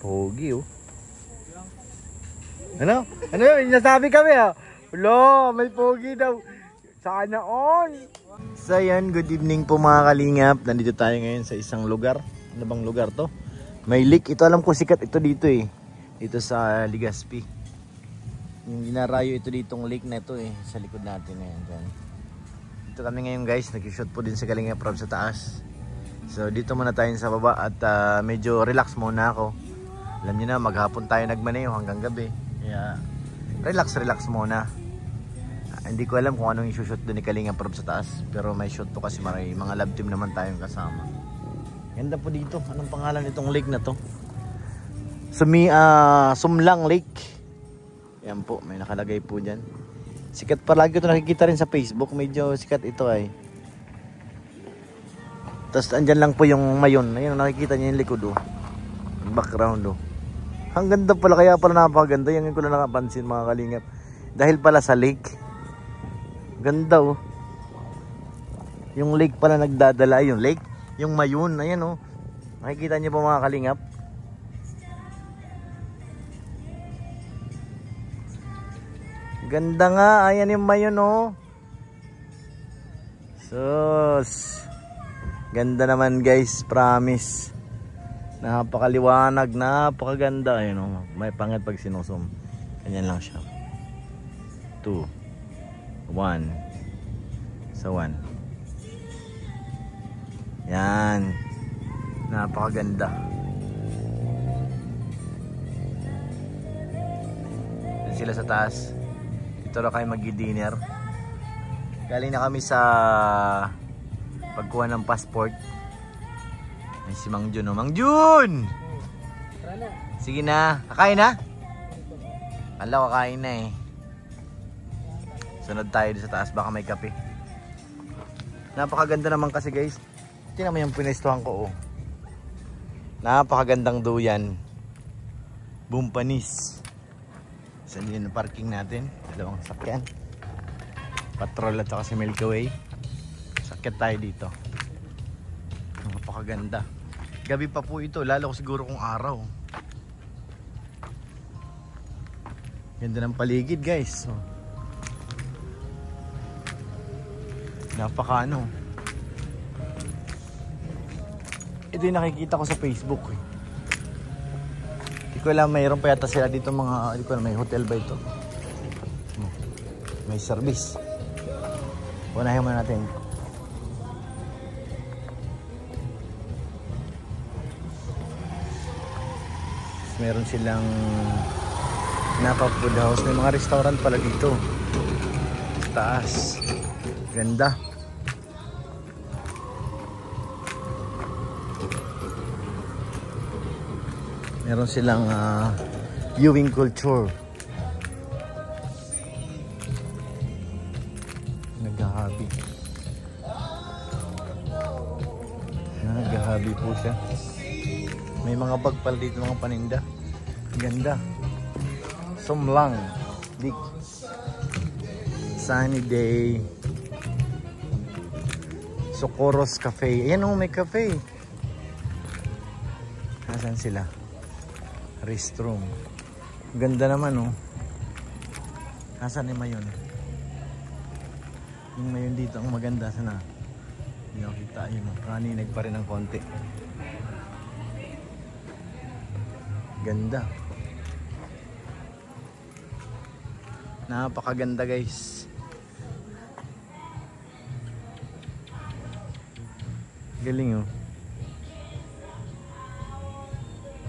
Pogi oh. Ano? Ano yun? Nasabi kami ah. Wala, may pogi daw. Sana all. So yan, good evening po mga kalingap. Nandito tayo ngayon sa isang lugar. Ano bang lugar to? May lake. Ito alam ko sikat ito dito eh. Dito sa Legazpi. Yung dinarayo ito ditong lake na ito eh. Sa likod natin ngayon dyan. Dito kami ngayon guys. Nag-shoot po din sa Kalingap Rob sa taas. So dito muna tayo sa baba. At medyo relax muna ako. Alam niyo na, maghapon tayo nagmaneho hanggang gabi. Kaya relax muna. Hindi ko alam kung anong i-shoot doon ni Kalingap Rob sa taas. Pero may shoot to kasi may mga love team naman tayong kasama. Ganda po dito. Anong pangalan itong lake na to? Sumlang Lake. Yan po, may nakalagay po dyan. Sikat palagi ito nakikita rin sa Facebook. Medyo sikat ito ay. Tapos andyan lang po yung mayon. Ayun, nakikita niyo yung likod oh. Yung background oh. Ang ganda pala, kaya pala napakaganda. Yan ko lang nakapansin mga kalingap. Dahil pala sa lake. Ganda oh. Yung lake pala nagdadala. Yung lake, yung mayon. Ayan oh. Nakikita niyo po mga kalingap. Ganda nga. Ayan yung mayon oh. Sus. Ganda naman guys. Promise. Napakaliwanag, napakaganda. Ayun oh, may pangit pag sinusum. Ganyan lang siya. 2 1 sa 1. Yan. Napakaganda. Yan sila sa taas. Dito na kayo mag-dinner. Galing na kami sa pagkuha ng passport. Ay, si Mang Jun oh. Mang Jun! Sige na. Kakain na? Kala ko kakain na eh. Sunod tayo sa taas. Baka may kape. Napakaganda naman kasi guys. Tingnan mo yung pinestuhan ko oh. Napakagandang duyan. Bumpanis. Saan yun ang parking natin? Dalawang sakyan. Patrol at saka si Milky Way. Sakyan tayo dito. Napakaganda. Gabi pa po ito, lalo ko siguro kung araw. Ganda ng paligid guys. Oh. Napaka ano. Ito yung nakikita ko sa Facebook eh. Hindi ko alam, mayroon pa yata sila dito mga, hindi ko alam, may hotel ba ito? May service. Unahin muna natin. Meron silang Napa Food House. May mga restaurant pala dito. Taas. Ganda. Meron silang viewing culture. Naghahabi. Naghahabi po siya. May mga bag pala dito, mga paninda. Ganda. Sumlang Lake. Sunny day. Socorros Cafe. Ayan oh, may cafe. Nasaan sila? Restroom. Ganda naman oh. Nasaan yung mayon? Yung mayon dito ang maganda. Sana hindi ako kita yun oh. Kaninag pa rin ng konti. Ganda. Napakaganda guys. Galing oh.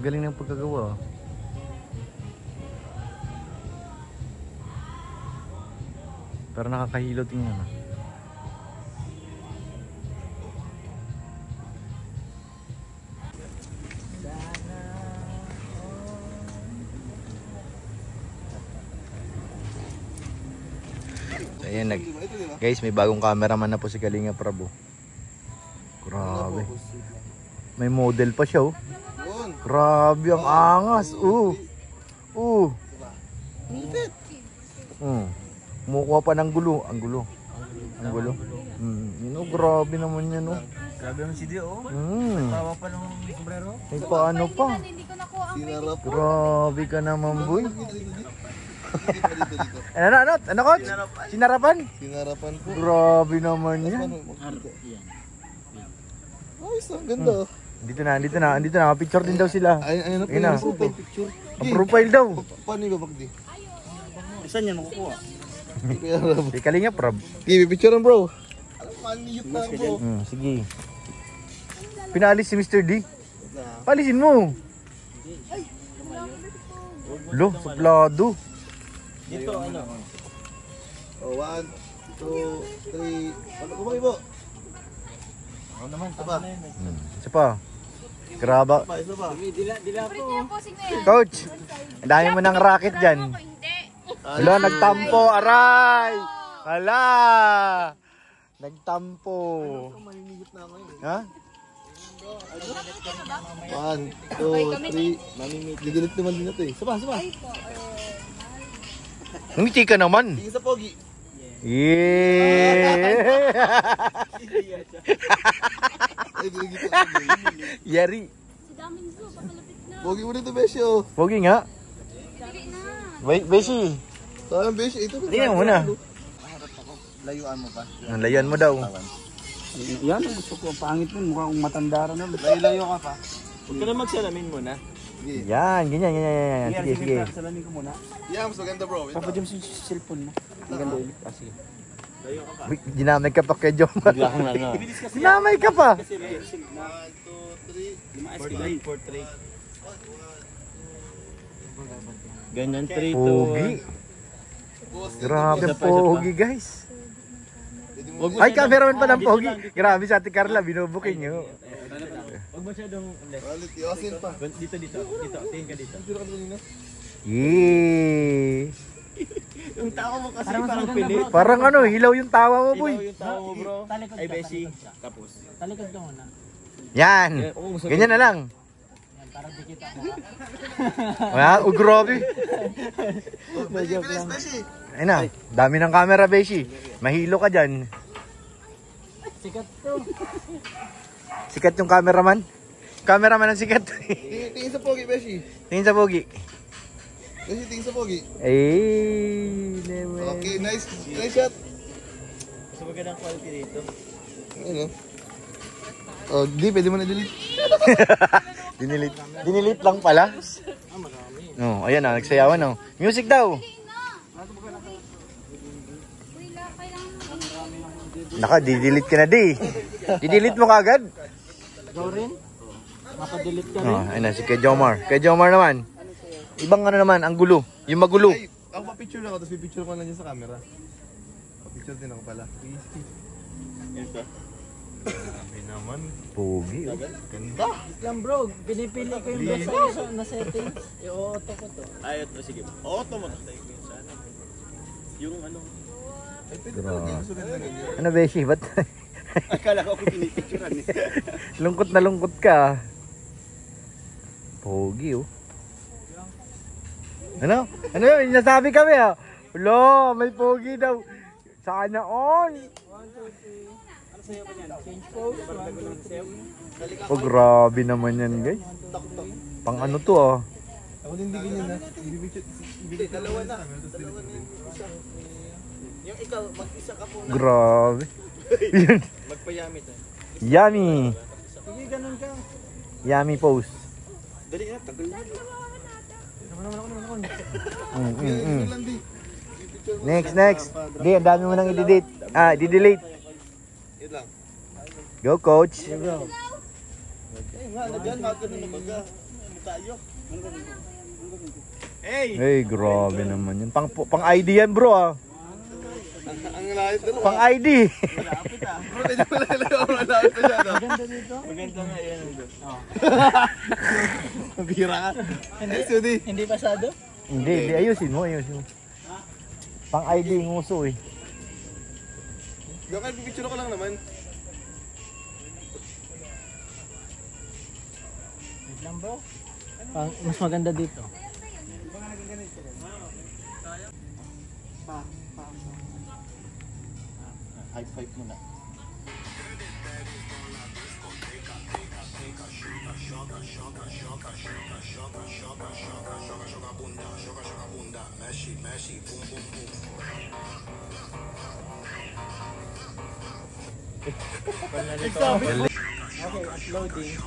Galing ng pagkagawa oh. Pero nakakahilo tingnan oh. Ayan, guys, may bagong cameraman na po si Kalingap Rob. Grabe. May model pa siya oh. Grabe ang angas. Kumukuha pa ng gulo. Ang gulo. Grabe naman yan oh. Grabe ang CD oh. Tawa pa ng sombrero. Ay paano pa? Hindi ko nakuha Sinarap. Grabe ka naman, boy. Ano, coach? Sinarapan? Sinarapan po. Grabe naman yan. Ayos, ang ganda. Dito na. Picture din daw sila. Ayun na po Ayun na. yung picture. Ang profile daw. Paano yung babakdi? Saan yan makukuha? Di kalinga, prob. Give picture bro. Alam, maniyot na bro. Sige. Pinaalis si Mr. D. Palisin mo. Lo, suplado. Dito ano? Oh, 1, 2, 3. Ano kumay po? Ako naman, tama na yun. Isa pa. Graba. Isa pa. Dila po. Coach, ang dami mo ng racket dyan. Hala, nagtampo. Aray! Hala! Nagtampo. Maninigit na ako yun. Ha? 1, 2, 3. Didilit naman din ito eh. Saba. Ngiti ka naman. Tingin sa pogi. Yeah! Ay, ginigit na pogi. Yari. Pogi mo dito, Besyo. Pogi nga. Beshi. Saan, Besyo? Ito. Tingnan mo na. Layuan mo pa. Layuan mo daw. Yan, gusto ko. Pangit mo. Mukha kong matandara na. Layo ka pa. Huwag ka na magsalamin muna. Yan, ganyan. Sige. Salamin ko muna. Yeah, mas maganda bro. Papa James yung cellphone mo. Maganda ulit. Sige. Dinamay ka pa kay Jomar. Bigla akong ano. Dinamay ka pa. 1, 2, 3. 4-3. Ganyan, 3, 2, Pogi. Grabe pogi, guys. Ay, cameraman pa ng pogi. Grabe sa Ate Carla, binubukin nyo. Huwag masyadong Quality, osin pa. Dito. Tingin ka dito. Yee. Yung tao mo kasi parang pilit. Parang ano, hilaw yung tawa mo, boy. Yung tao mo bro. Ay, Beshi. Tapos. Talikod ka muna. Yan. Ganyan na lang. Parang dikita mo. Grabe. Bilis, Beshi. Ayun na, dami ng camera, Beshi. Mahilo ka dyan. Sikat to. Sikat yung cameraman. Cameraman ang sikat. Tingin sa pogi, Beshi. Tingin sa pogi. Beshi, tingin sa pogi. Naman. Okay, nice shot. Mas magandang quality dito. Ano? Oh, pwede mo na delete. Dinilit lang pala. No, ayan na, nagsayawan no. Music daw. Naka, didelete ka na di. Didelete mo kagad. Go rin? Makadelete ka rin? Oh, ayun na, si Kay Jomar. Kay Jomar naman. Ibang ano naman, ang gulo. Yung magulo. Ay, ako pa-picture ako, tapos pipicture ko na dyan sa camera. Pa-picture din ako pala. Ito. Ay naman. Pogi. Ganda. Lang bro, pinipili ko yung best na settings. I-auto ko to. Ay, ito, sige. Auto mo. Yung ano. Ay, pwede talaga. Gusto ganda ganyan. Ano, Beshi? Ba't? Akala ko pinipicturean eh. Lungkot na lungkot ka. Pogi, oh. Ano? Ano yun? Nasabi kami, ah. Lo, may pogi daw. Sana all. Change pose. 1, 2, 3. Oh, grabe naman yan, guys. Pang ano to, ah. Ako din hindi ganyan na. Hindi dalawa na. Yung ikaw, mag-isa ka po na. Grabe. Magpayamit eh. Yummy. Sige, ganun ka. Yummy pose. Dali na, tagal na. Ganyan lang di. Next. Di, ang dami mo nang i-delete. I-delete. Yun lang. Go, coach. Hey bro. Eh nga, nagyan. Magano na baga. Tayo. Hey! Hey, grabe naman yun. Pang ID yan, bro, ah. Ang lahat na Pang ID. Malapit ah. Bro, medyo malalayo. Malapit pa siya. Maganda dito? Maganda nga yan. Mabira ka. Hindi pasado? Hindi. Ayusin mo. Pang ID yung uso, eh. Gawin, pipicture ko lang naman. Wait lang bro. Mas maganda dito. High five muna. Okay, uploading.